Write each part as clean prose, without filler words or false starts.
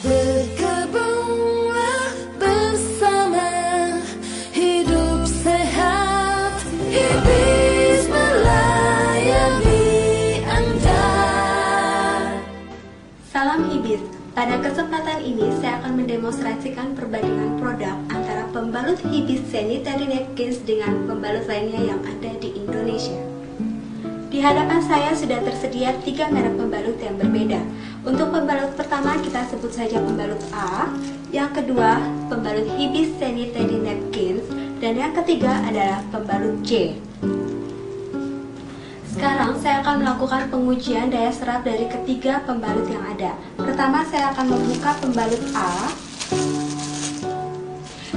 Bergabunglah bersama, hidup sehat, Hibis melayani Anda. Salam Hibis, pada kesempatan ini saya akan mendemonstrasikan perbandingan produk antara pembalut Hibis Sanitary Napkins dengan pembalut lainnya yang ada di Indonesia. Di hadapan saya sudah tersedia 3 merek pembalut yang berbeda. Untuk pembalut pertama kita sebut saja pembalut A, yang kedua pembalut Hibis Sanitary Napkins, dan yang ketiga adalah pembalut J. Sekarang saya akan melakukan pengujian daya serap dari ketiga pembalut yang ada. Pertama saya akan membuka pembalut A.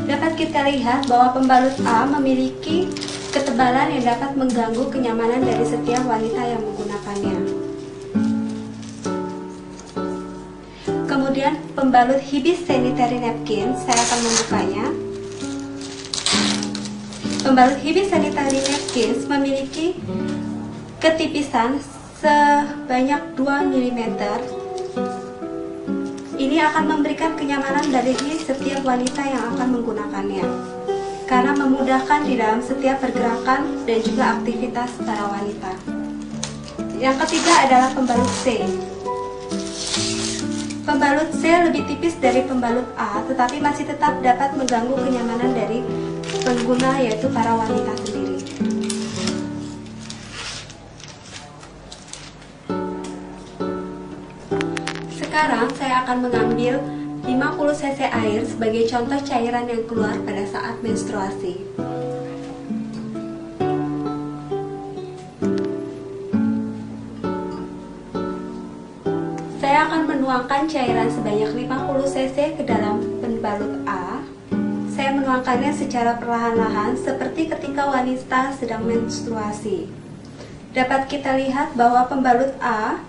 Dapat kita lihat bahwa pembalut A memiliki ketebalan yang dapat mengganggu kenyamanan dari setiap wanita yang menggunakannya. Kemudian pembalut Hibis Sanitary Napkins, saya akan membukanya. Pembalut Hibis Sanitary Napkins memiliki ketipisan sebanyak 2 mm. Ini akan memberikan kenyamanan bagi setiap wanita yang akan menggunakannya, karena memudahkan di dalam setiap pergerakan dan juga aktivitas para wanita. Yang ketiga adalah pembalut C. Pembalut C lebih tipis dari pembalut A, tetapi masih tetap dapat mengganggu kenyamanan dari pengguna, yaitu para wanita sendiri. Sekarang saya akan mengambil 50 cc air sebagai contoh cairan yang keluar pada saat menstruasi. Saya akan menuangkan cairan sebanyak 50 cc ke dalam pembalut A. Saya menuangkannya secara perlahan-lahan seperti ketika wanita sedang menstruasi. Dapat kita lihat bahwa pembalut A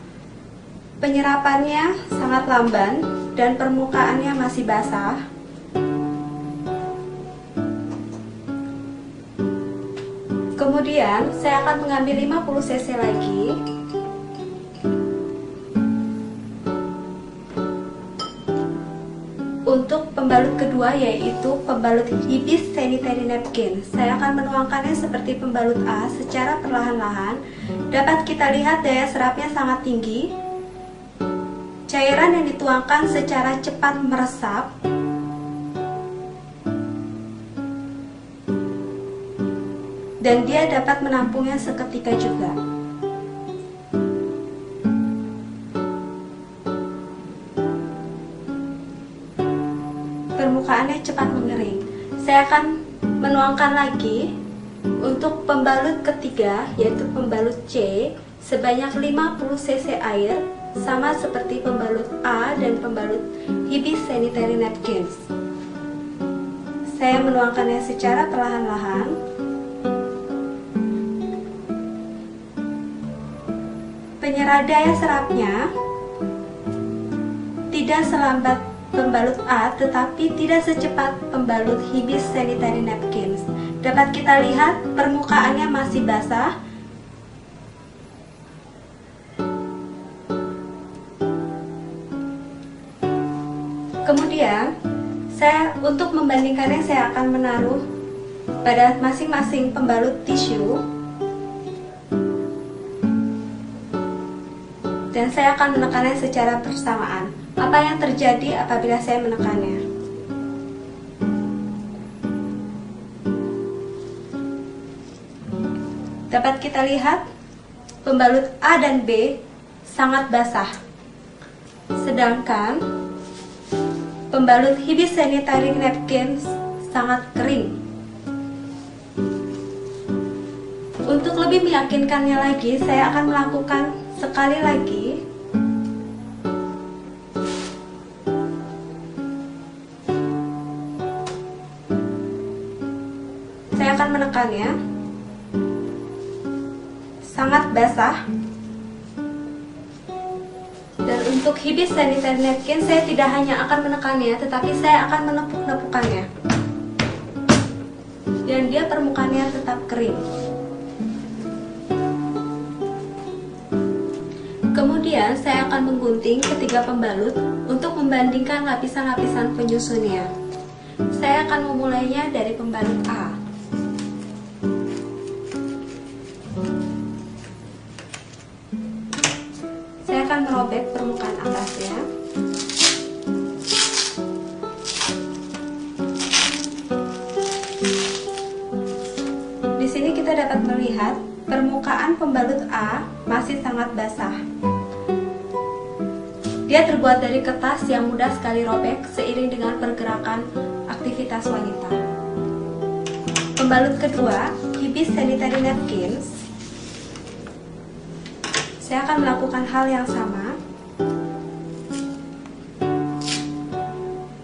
penyerapannya sangat lamban dan permukaannya masih basah. Kemudian saya akan mengambil 50 cc lagi. Untuk pembalut kedua, yaitu pembalut Hibis Sanitary Napkin, saya akan menuangkannya seperti pembalut A secara perlahan-lahan. Dapat kita lihat daya serapnya sangat tinggi. Cairan yang dituangkan secara cepat meresap. Dan dia dapat menampungnya seketika juga. Permukaannya cepat mengering. Saya akan menuangkan lagi untuk pembalut ketiga, yaitu pembalut C, sebanyak 50 cc air, sama seperti pembalut A dan pembalut Hibis Sanitary Napkins. Saya menuangkannya secara perlahan-lahan. Penyerap daya serapnya tidak selambat pembalut A, tetapi tidak secepat pembalut Hibis Sanitary Napkins. Dapat kita lihat permukaannya masih basah. Kemudian, untuk membandingkannya saya akan menaruh pada masing-masing pembalut tisu. Dan saya akan menekannya secara bersamaan. Apa yang terjadi apabila saya menekannya? Dapat kita lihat pembalut A dan B sangat basah. Sedangkan pembalut Hibis Sanitary Napkins sangat kering. Untuk lebih meyakinkannya lagi, saya akan melakukan sekali lagi. Saya akan menekannya. Sangat basah. Dan untuk Hibis Sanitary Napkin, saya tidak hanya akan menekannya, tetapi saya akan menepuk-nepukannya. Dan dia permukaannya tetap kering. Kemudian saya akan menggunting ketiga pembalut untuk membandingkan lapisan-lapisan penyusunnya. Saya akan memulainya dari pembalut A. Saya akan merobek permukaan atasnya. Di sini kita dapat melihat permukaan pembalut A masih sangat basah. Dia terbuat dari kertas yang mudah sekali robek seiring dengan pergerakan aktivitas wanita. Pembalut kedua, Hibis Sanitary Napkins. Saya akan melakukan hal yang sama,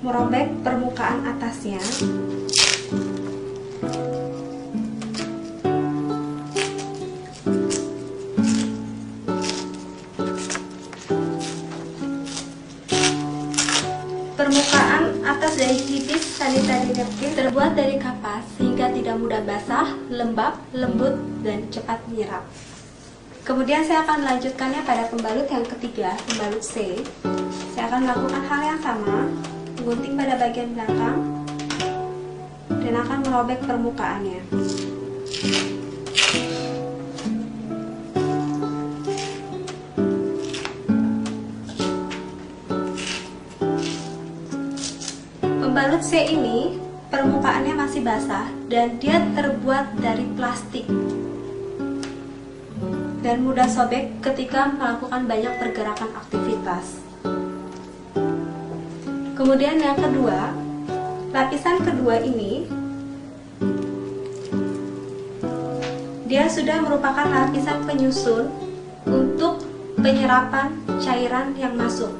merobek permukaan atasnya. Permukaan atas dari Hibis Sanitary Napkin terbuat dari kapas sehingga tidak mudah basah, lembab, lembut, dan cepat menyerap. Kemudian saya akan melanjutkannya pada pembalut yang ketiga, pembalut C. Saya akan melakukan hal yang sama, gunting pada bagian belakang, dan akan merobek permukaannya. Pembalut C ini permukaannya masih basah dan dia terbuat dari plastik dan mudah sobek ketika melakukan banyak pergerakan aktivitas. Kemudian yang kedua, lapisan kedua ini dia sudah merupakan lapisan penyusun untuk penyerapan cairan yang masuk.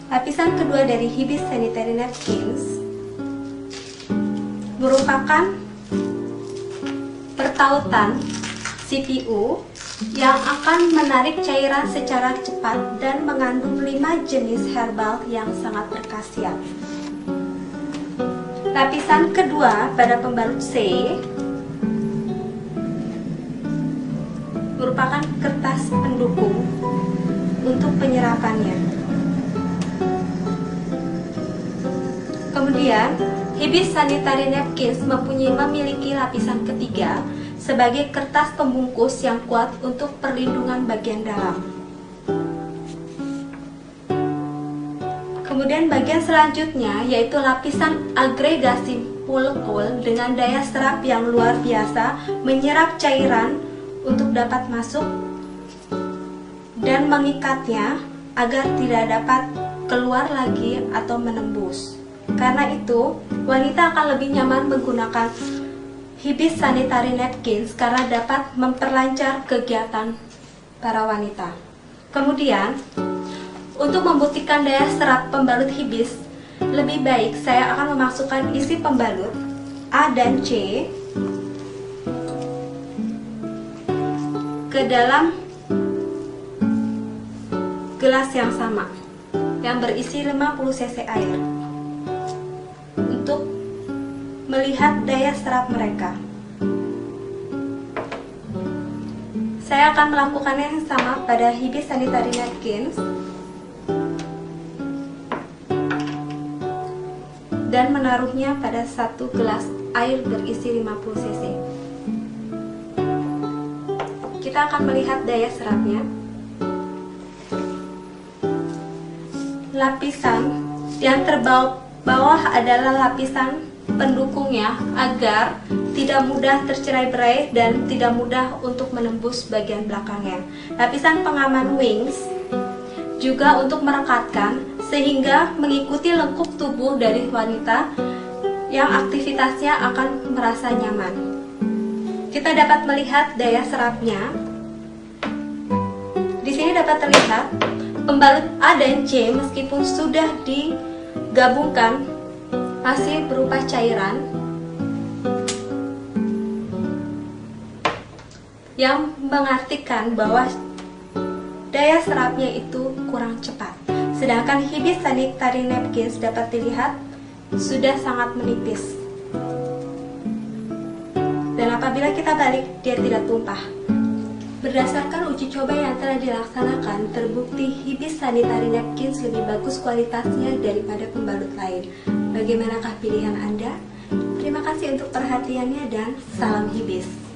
Lapisan kedua dari Hibis Sanitary Napkins merupakan pertautan CPU yang akan menarik cairan secara cepat dan mengandung 5 jenis herbal yang sangat berkhasiat. Lapisan kedua pada pembalut C merupakan kertas pendukung untuk penyerapannya. Kemudian, Hibis Sanitary Napkins memiliki lapisan ketiga sebagai kertas pembungkus yang kuat untuk perlindungan bagian dalam. Kemudian bagian selanjutnya yaitu lapisan agregasi molekul dengan daya serap yang luar biasa menyerap cairan untuk dapat masuk dan mengikatnya agar tidak dapat keluar lagi atau menembus. Karena itu, wanita akan lebih nyaman menggunakan Hibis Sanitary Napkins karena dapat memperlancar kegiatan para wanita. Kemudian, untuk membuktikan daya serap pembalut Hibis, lebih baik saya akan memasukkan isi pembalut A dan C ke dalam gelas yang sama yang berisi 50 cc air untuk melihat daya serap mereka. Saya akan melakukannya yang sama pada Hibis Sanitary Napkins dan menaruhnya pada satu gelas air berisi 50 cc. Kita akan melihat daya serapnya. Lapisan yang terbawah adalah lapisan pendukungnya agar tidak mudah tercerai-berai dan tidak mudah untuk menembus bagian belakangnya. Lapisan pengaman wings juga untuk merekatkan sehingga mengikuti lengkung tubuh dari wanita yang aktivitasnya akan merasa nyaman. Kita dapat melihat daya serapnya. Di sini dapat terlihat pembalut A dan C meskipun sudah digabungkan masih berupa cairan yang mengartikan bahwa daya serapnya itu kurang cepat. Sedangkan Hibis Sanitary Napkins dapat dilihat sudah sangat menipis. Dan apabila kita balik, dia tidak tumpah. Berdasarkan uji coba yang telah dilaksanakan, terbukti Hibis Sanitary Napkins lebih bagus kualitasnya daripada pembalut lain. Bagaimanakah pilihan Anda? Terima kasih untuk perhatiannya dan salam Hibis.